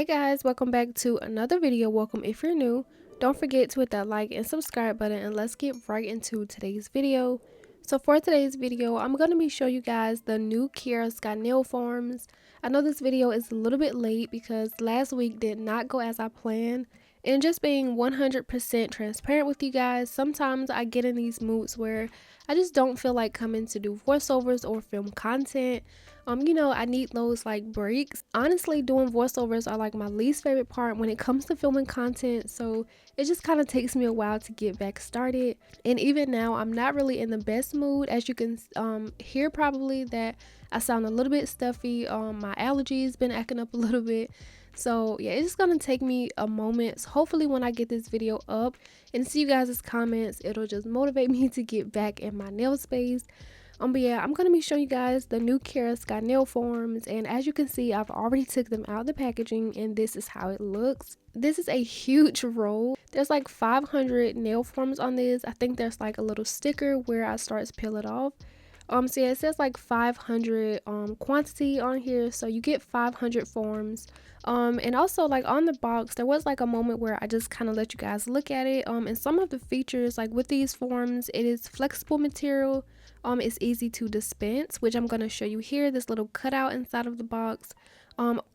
Hey guys, welcome back to another video. Welcome if you're new. Don't forget to hit that like and subscribe button, and let's get right into today's video. So for today's video, I'm going to be showing you guys the new KIARA Sky nail forms. I know this video is a little bit late because last week did not go as I planned. And just being 100% transparent with you guys, sometimes I get in these moods where I just don't feel like coming to do voiceovers or film content. I need those like breaks. Honestly, doing voiceovers are like my least favorite part when it comes to filming content, so it just kind of takes me a while to get back started. And even now, I'm not really in the best mood. As you can hear probably that I sound a little bit stuffy. My allergies been acting up a little bit. So yeah, it's just gonna take me a moment. So hopefully when I get this video up and see you guys' comments, it'll just motivate me to get back in my nail space. But yeah, I'm gonna be showing you guys the new KIARA Sky nail forms, and as you can see, I've already took them out of the packaging, and this is how it looks. This is a huge roll. There's like 500 nail forms on this. I think there's like a little sticker where I start to peel it off. So yeah, it says like 500 quantity on here, so you get 500 forms. And also like on the box there was like a moment where I just kind of let you guys look at it. And some of the features, like with these forms, it is flexible material. It's easy to dispense, which I'm going to show you here. This little cutout inside of the box,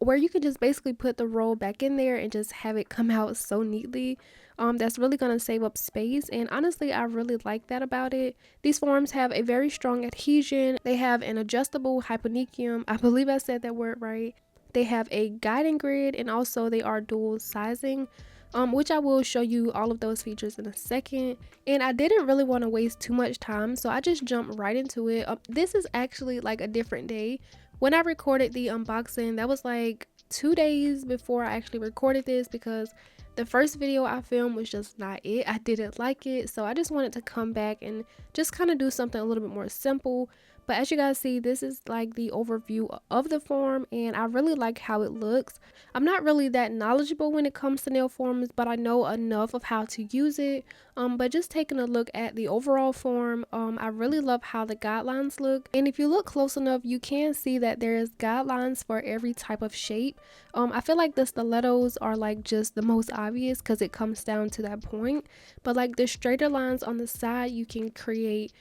where you can just basically put the roll back in there and just have it come out so neatly. That's really going to save up space, and honestly I really like that about it. These forms have a very strong adhesion. They have an adjustable hyponychium, I believe I said that word right. They have a guiding grid, and also they are dual sizing, which I will show you all of those features in a second. And I didn't really want to waste too much time, so I just jumped right into it. This is actually like a different day. When I recorded the unboxing, that was like 2 days before I actually recorded this, because the first video I filmed was just not it. I didn't like it, so I just wanted to come back and just kind of do something a little bit more simple. But as you guys see, this is like the overview of the form, and I really like how it looks. I'm not really that knowledgeable when it comes to nail forms, but I know enough of how to use it. But just taking a look at the overall form, I really love how the guidelines look. And if you look close enough, you can see that there's guidelines for every type of shape. I feel like the stilettos are like just the most obvious because it comes down to that point. But like the straighter lines on the side, you can create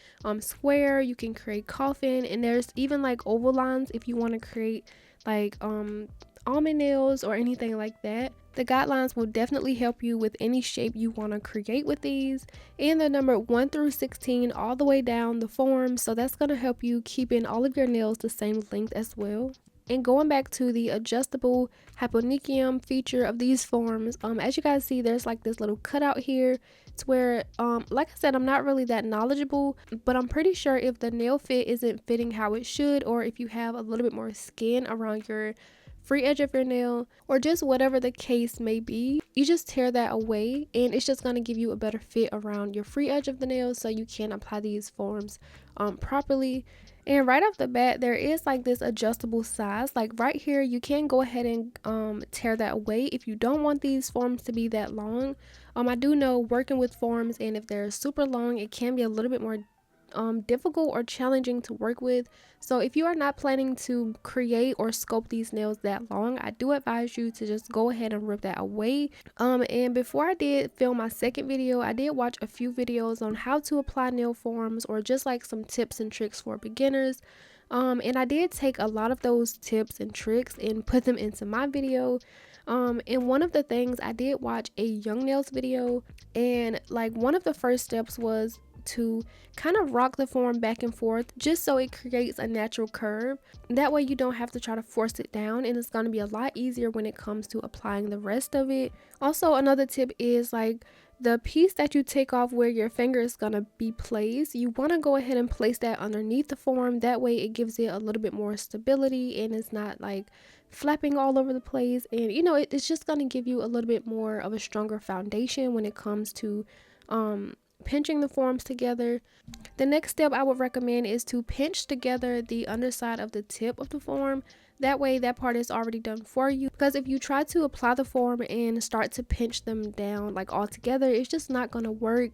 square, you can create coffin, and there's even like oval lines if you want to create like almond nails or anything like that. The guidelines will definitely help you with any shape you want to create with these, and they're numbered 1 through 16 all the way down the form, so that's going to help you keep in all of your nails the same length as well. And going back to the adjustable hyponychium feature of these forms, as you guys see, there's like this little cutout here. It's where, like I said, I'm not really that knowledgeable, but I'm pretty sure if the nail fit isn't fitting how it should, or if you have a little bit more skin around your free edge of your nail, or just whatever the case may be, you just tear that away, and it's just going to give you a better fit around your free edge of the nail, so you can apply these forms properly. And right off the bat, there is like this adjustable size. Like right here, you can go ahead and tear that away if you don't want these forms to be that long. I do know working with forms, and if they're super long, it can be a little bit more difficult or challenging to work with. So if you are not planning to create or sculpt these nails that long, I do advise you to just go ahead and rip that away. And before I did film my second video, I did watch a few videos on how to apply nail forms, or just like some tips and tricks for beginners. And I did take a lot of those tips and tricks and put them into my video. And one of the things, I did watch a Young Nails video, and like one of the first steps was to kind of rock the form back and forth, just so it creates a natural curve. That way you don't have to try to force it down, and it's going to be a lot easier when it comes to applying the rest of it. Also, another tip is like the piece that you take off where your finger is going to be placed, you want to go ahead and place that underneath the form. That way it gives it a little bit more stability, and it's not like flapping all over the place, and it's just going to give you a little bit more of a stronger foundation when it comes to pinching the forms together. The next step I would recommend is to pinch together the underside of the tip of the form. That way that part is already done for you, because if you try to apply the form and start to pinch them down like all together, it's just not going to work.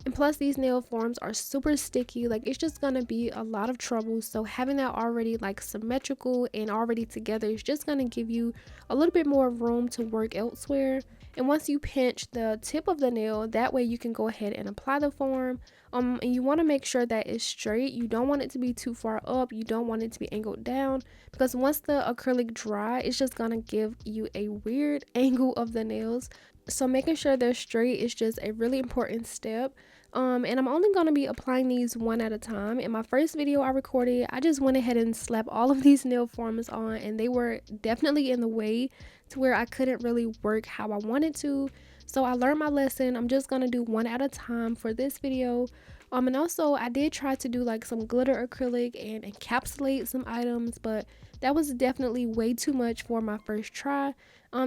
And plus these nail forms are super sticky, like it's just gonna be a lot of trouble. So having that already like symmetrical and already together is just gonna give you a little bit more room to work elsewhere. And once you pinch the tip of the nail, that way you can go ahead and apply the form. And you want to make sure that it's straight. You don't want it to be too far up, you don't want it to be angled down, because once the acrylic dry, it's just gonna give you a weird angle of the nails. So making sure they're straight is just a really important step. And I'm only going to be applying these one at a time. In my first video I recorded, I just went ahead and slapped all of these nail forms on, and they were definitely in the way to where I couldn't really work how I wanted to. So I learned my lesson. I'm just going to do one at a time for this video. And also I did try to do like some glitter acrylic and encapsulate some items, but that was definitely way too much for my first try.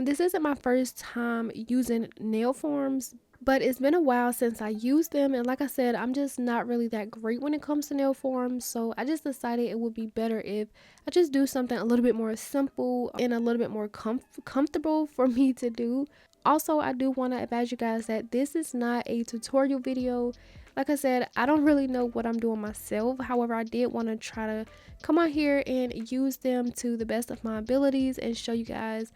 This isn't my first time using nail forms, but it's been a while since I used them, and like I said, I'm just not really that great when it comes to nail forms. So I just decided it would be better if I just do something a little bit more simple and a little bit more comfortable for me to do. Also, I do want to advise you guys that this is not a tutorial video. Like I said, I don't really know what I'm doing myself. However, I did want to try to come out here and use them to the best of my abilities and show you guys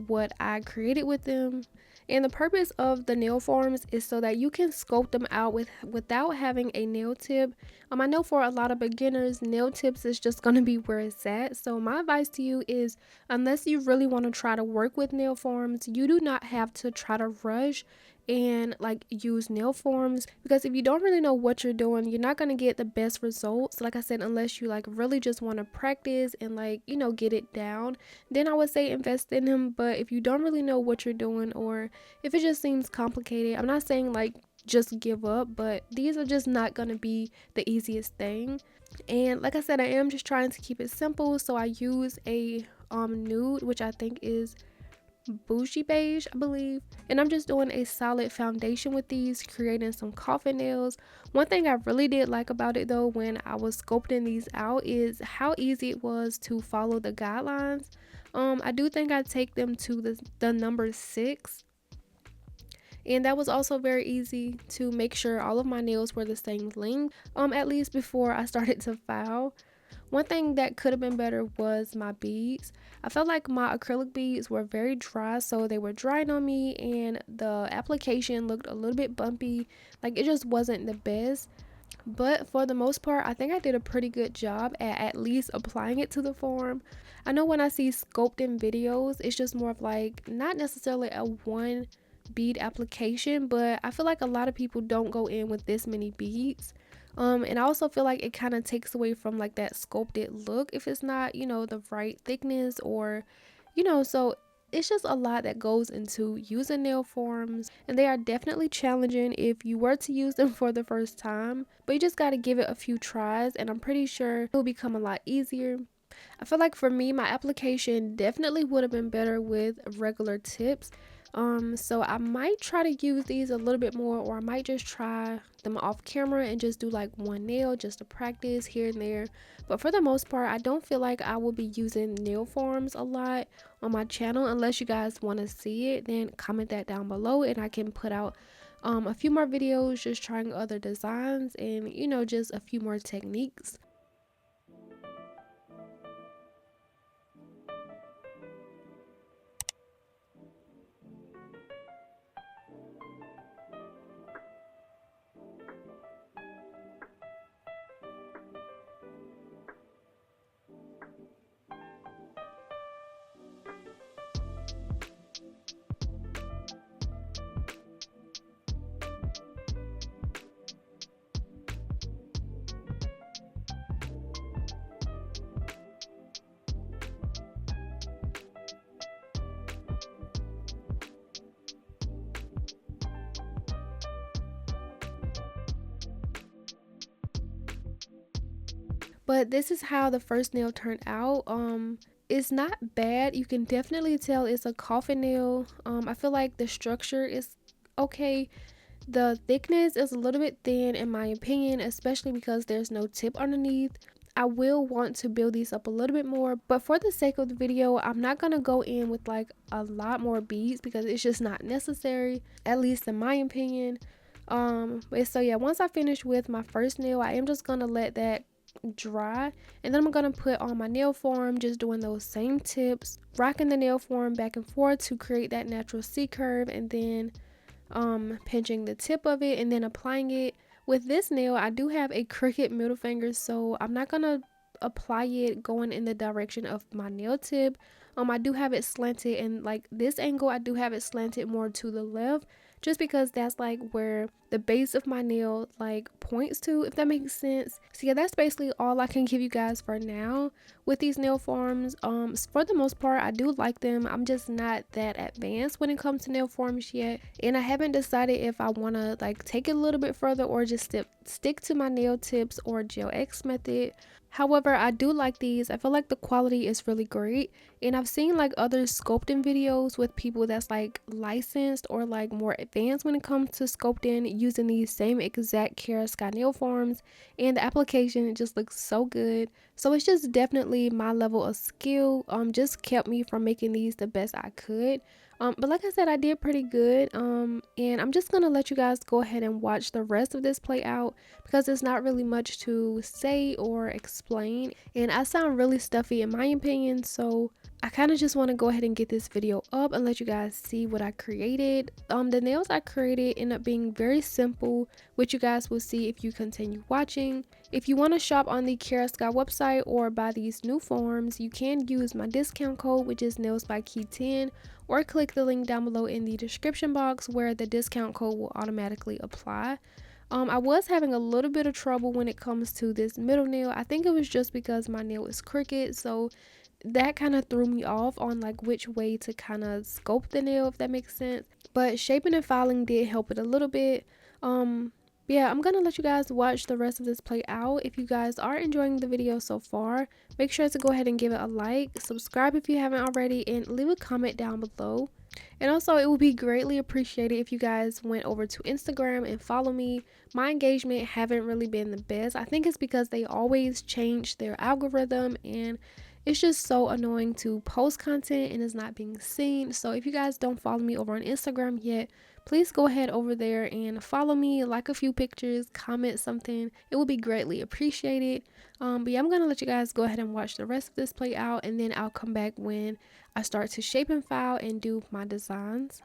what I created with them. And the purpose of the nail forms is so that you can sculpt them out without having a nail tip. I know for a lot of beginners, nail tips is just going to be where it's at. So my advice to you is, unless you really want to try to work with nail forms, you do not have to try to rush and like use nail forms, because if you don't really know what you're doing, you're not going to get the best results, like I said, unless you like really just want to practice and like, you know, get it down. Then I would say invest in them. But if you don't really know what you're doing, or if it just seems complicated, I'm not saying like just give up, but these are just not going to be the easiest thing. And like I said, I am just trying to keep it simple, so I use a nude, which I think is bougie beige, I believe, and I'm just doing a solid foundation with these, creating some coffin nails. One thing I really did like about it though, when I was sculpting these out, is how easy it was to follow the guidelines. I do think I take them to the number 6, and that was also very easy to make sure all of my nails were the same length, at least before I started to file. One thing that could have been better was my beads. I felt like my acrylic beads were very dry, so they were drying on me, and the application looked a little bit bumpy. Like it just wasn't the best. But for the most part, I think I did a pretty good job at least applying it to the form. I know when I see sculpting videos, it's just more of like not necessarily a one bead application, but I feel like a lot of people don't go in with this many beads. And I also feel like it kind of takes away from like that sculpted look if it's not, you know, the right thickness, or you know. So it's just a lot that goes into using nail forms, and they are definitely challenging if you were to use them for the first time, but you just got to give it a few tries, and I'm pretty sure it'll become a lot easier. I feel like for me, my application definitely would have been better with regular tips. So I might try to use these a little bit more, or I might just try them off camera and just do like one nail just to practice here and there. But for the most part, I don't feel like I will be using nail forms a lot on my channel. Unless you guys want to see it, then comment that down below and I can put out a few more videos just trying other designs and, you know, just a few more techniques. But this is how the first nail turned out. It's not bad. You can definitely tell it's a coffin nail. I feel like the structure is okay. The thickness is a little bit thin in my opinion, especially because there's no tip underneath. I will want to build these up a little bit more, but for the sake of the video, I'm not gonna go in with like a lot more beads because it's just not necessary, at least in my opinion. But so yeah, once I finish with my first nail, I am just gonna let that dry, and then I'm gonna put on my nail form, just doing those same tips, rocking the nail form back and forth to create that natural C curve, and then pinching the tip of it and then applying it. With this nail, I do have a crooked middle finger, so I'm not gonna apply it going in the direction of my nail tip. I do have it slanted, and like this angle I do have it slanted more to the left, just because that's like where the base of my nail like points to, if that makes sense. So yeah, that's basically all I can give you guys for now with these nail forms. For the most part, I do like them. I'm just not that advanced when it comes to nail forms yet, and I haven't decided if I want to like take it a little bit further or just stick to my nail tips or gel X method. However, I do like these. I feel like the quality is really great, and I've seen like other sculpting videos with people that's like licensed or like more advanced when it comes to sculpting using these same exact KIARA Sky nail forms, and the application just looks so good. So it's just definitely my level of skill just kept me from making these the best I could. But like I said, I did pretty good. And I'm just gonna let you guys go ahead and watch the rest of this play out, because there's not really much to say or explain, and I sound really stuffy in my opinion, so I kind of just want to go ahead and get this video up and let you guys see what I created. The nails I created end up being very simple, which you guys will see if you continue watching. If you want to shop on the KIARA Sky website or buy these new forms, you can use my discount code, which is nails by Key 10, or click the link down below in the description box where the discount code will automatically apply. I was having a little bit of trouble when it comes to this middle nail. I think it was just because my nail is crooked, so that kind of threw me off on like which way to kind of sculpt the nail, if that makes sense. But shaping and filing did help it a little bit. Yeah, I'm gonna let you guys watch the rest of this play out. If you guys are enjoying the video so far, make sure to go ahead and give it a like, subscribe if you haven't already, and leave a comment down below. And also, it would be greatly appreciated if you guys went over to Instagram and follow me. My engagement haven't really been the best. I think it's because they always change their algorithm, and it's just so annoying to post content and it's not being seen. So if you guys don't follow me over on Instagram yet, please go ahead over there and follow me, like a few pictures, comment something. It would be greatly appreciated. But yeah, I'm gonna let you guys go ahead and watch the rest of this play out, and then I'll come back when I start to shape and file and do my designs.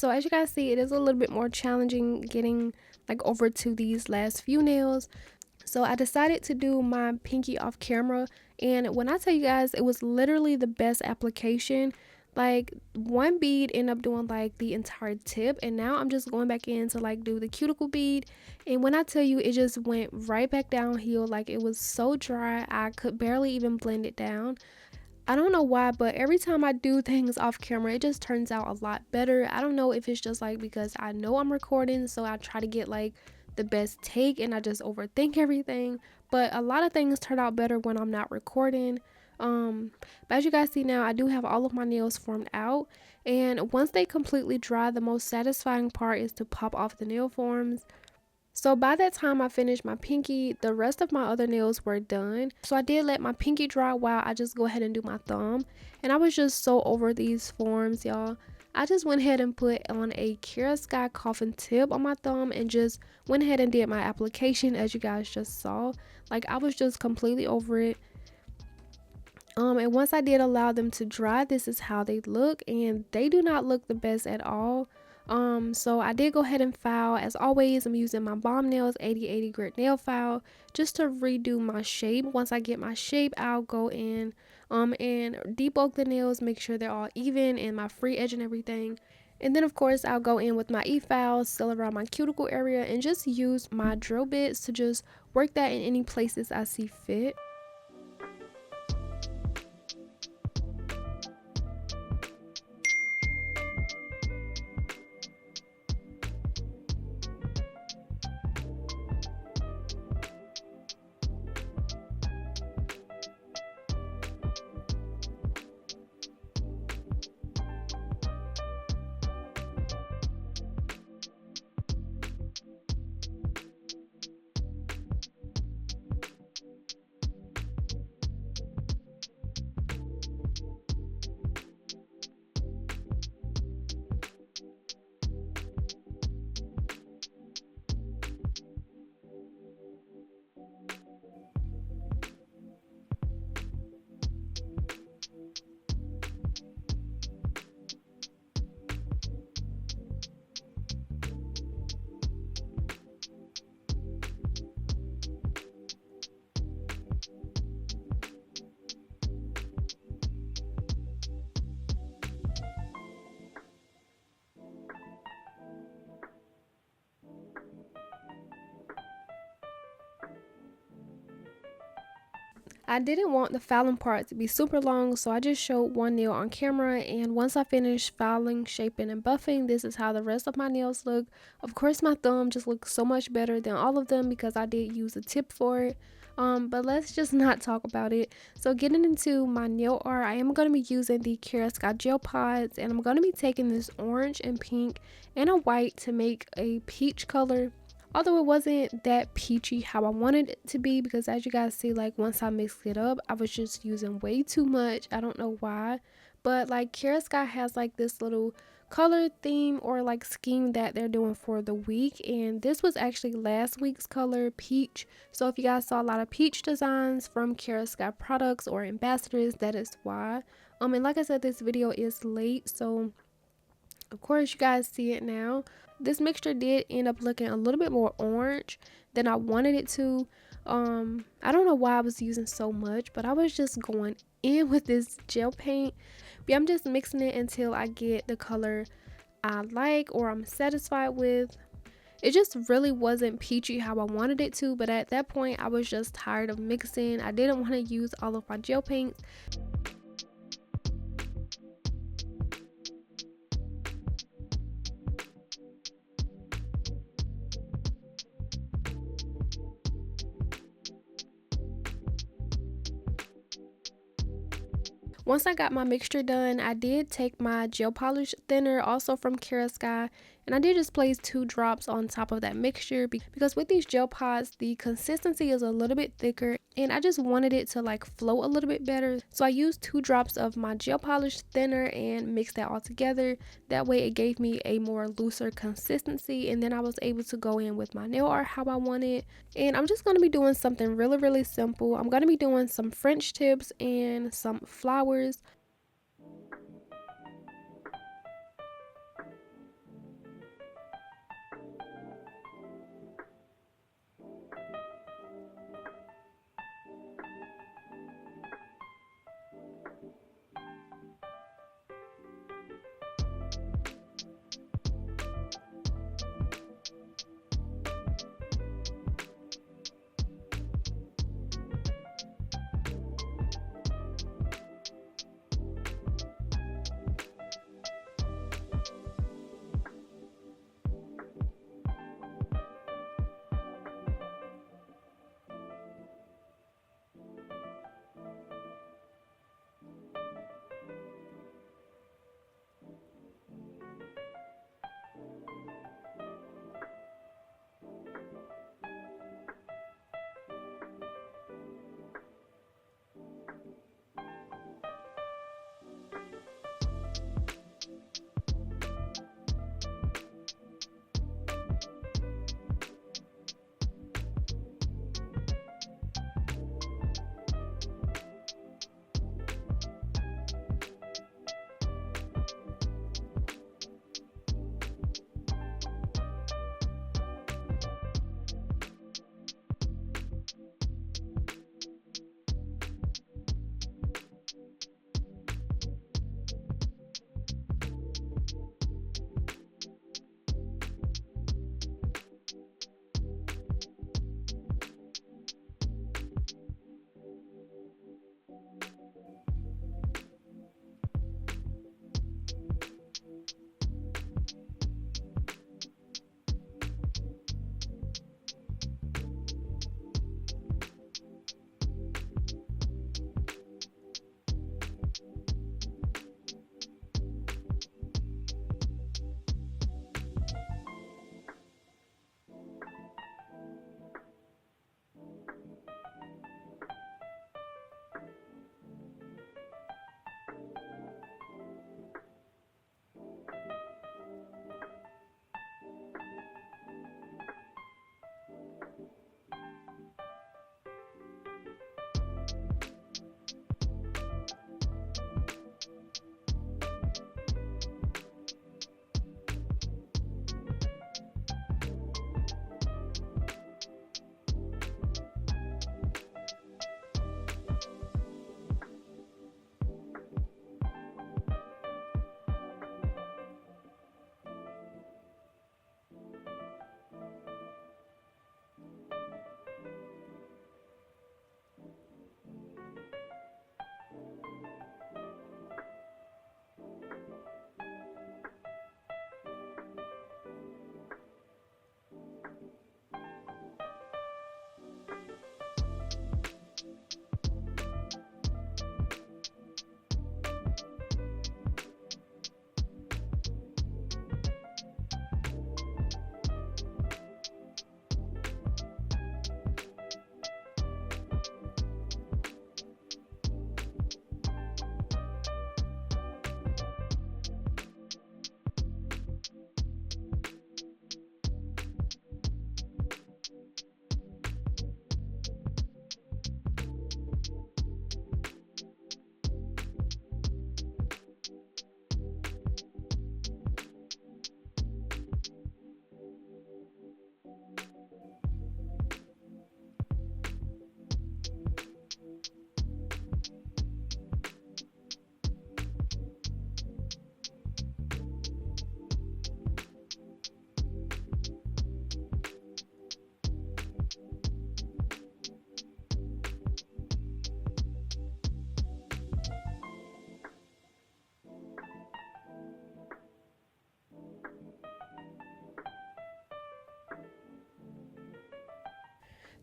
So as you guys see, it is a little bit more challenging getting like over to these last few nails. So I decided to do my pinky off camera, and when I tell you guys, it was literally the best application. Like one bead ended up doing like the entire tip, and now I'm just going back in to like do the cuticle bead, and when I tell you, it just went right back downhill. Like it was so dry, I could barely even blend it down. I don't know why, but every time I do things off camera, it just turns out a lot better. I don't know if it's just like because I know I'm recording, so I try to get like the best take and I just overthink everything. But a lot of things turn out better when I'm not recording. But as you guys see now, I do have all of my nails formed out, and once they completely dry, the most satisfying part is to pop off the nail forms. So by that time I finished my pinky, the rest of my other nails were done. So I did let my pinky dry while I just go ahead and do my thumb. And I was just so over these forms, y'all. I just went ahead and put on a KIARA coffin tip on my thumb and just went ahead and did my application, as you guys just saw. Like I was just completely over it. And once I did allow them to dry, this is how they look, and they do not look the best at all. So I did go ahead and file. As always, I'm using my bombnailz 8080 grit nail file just to redo my shape. Once I get my shape, I'll go in and debulk the nails, make sure they're all even and my free edge and everything. And then of course I'll go in with my e-file, still around my cuticle area, and just use my drill bits to just work that in any places I see fit. I didn't want the filing part to be super long, so I just showed one nail on camera, and once I finished filing, shaping, and buffing, this is how the rest of my nails look. Of course, my thumb just looks so much better than all of them because I did use a tip for it. But let's just not talk about it. So getting into my nail art, I am going to be using the KIARA gel pods, and I'm going to be taking this orange and pink and a white to make a peach color. Although it wasn't that peachy how I wanted it to be, because as you guys see, like once I mixed it up, I was just using way too much. I don't know why, but like KIARA has like this little color theme or like scheme that they're doing for the week, and this was actually last week's color, peach. So if you guys saw a lot of peach designs from KIARA products or ambassadors, that is why. And like I said, this video is late, so of course you guys see it now. This mixture did end up looking a little bit more orange than I wanted it to. I don't know why I was using so much, but I was just going in with this gel paint. But I'm just mixing it until I get the color I like or I'm satisfied with. It just really wasn't peachy how I wanted it to, but at that point I was just tired of mixing. I didn't want to use all of my gel paints. Once I got my mixture done, I did take my gel polish thinner, also from KIARA, and I did just place 2 drops on top of that mixture because with these gel pods, the consistency is a little bit thicker and I just wanted it to like flow a little bit better. So I used 2 drops of my gel polish thinner and mixed that all together. That way it gave me a more looser consistency, and then I was able to go in with my nail art how I wanted. And I'm just going to be doing something really simple. I'm going to be doing some French tips and some flowers.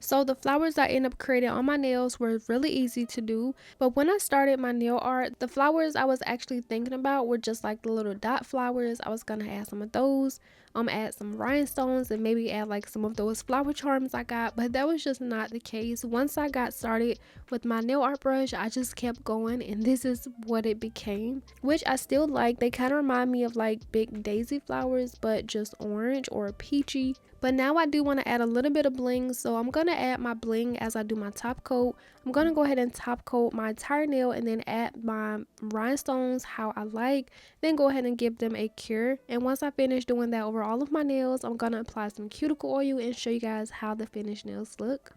So the flowers I ended up creating on my nails were really easy to do. But when I started my nail art, the flowers I was actually thinking about were just like the little dot flowers. I was gonna add some of those, add some rhinestones, and maybe add like some of those flower charms I got, but that was just not the case. Once I got started with my nail art brush, I just kept going, and this is what it became, which I still like. They kind of remind me of like big daisy flowers, but just orange or peachy. But now I do want to add a little bit of bling, so I'm going to add my bling as I do my top coat. I'm going to go ahead and top coat my entire nail and then add my rhinestones how I like, then go ahead and give them a cure. And once I finish doing that over all of my nails, I'm going to apply some cuticle oil and show you guys how the finished nails look.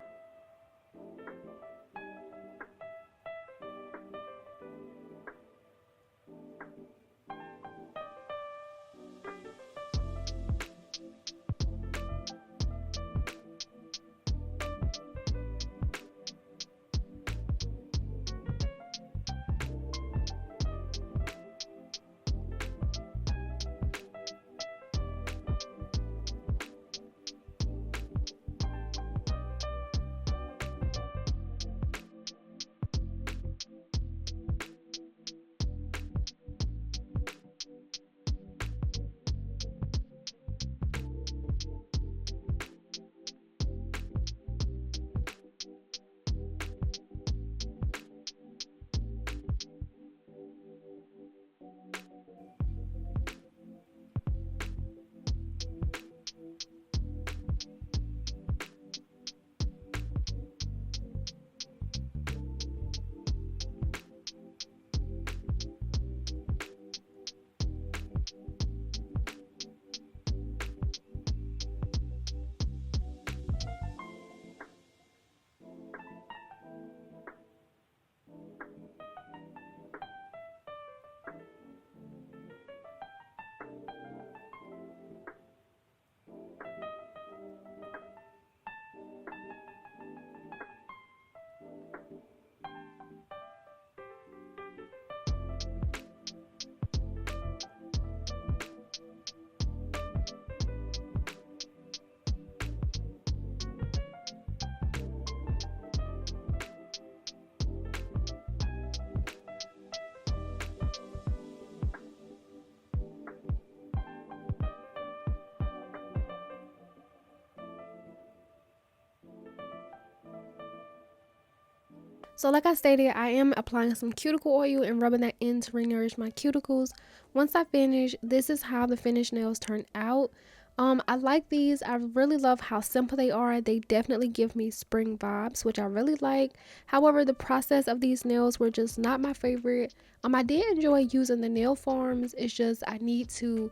So like I stated, I am applying some cuticle oil and rubbing that in to re-nourish my cuticles. Once I finish, this is how the finished nails turn out. I like these. I really love how simple they are. They definitely give me spring vibes, which I really like. However, the process of these nails were just not my favorite. I did enjoy using the nail forms. It's just I need to,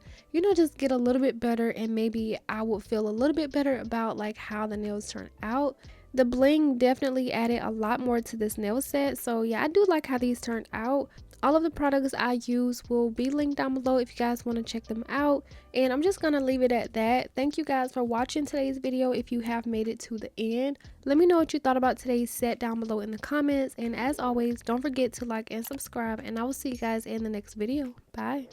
just get a little bit better, and maybe I would feel a little bit better about like how the nails turn out. The bling definitely added a lot more to this nail set, so yeah, I do like how these turned out. All of the products I use will be linked down below if you guys want to check them out, and I'm just gonna leave it at that. Thank you guys for watching today's video. If you have made it to the end, let me know what you thought about today's set down below in the comments, and as always, don't forget to like and subscribe, and I will see you guys in the next video. Bye.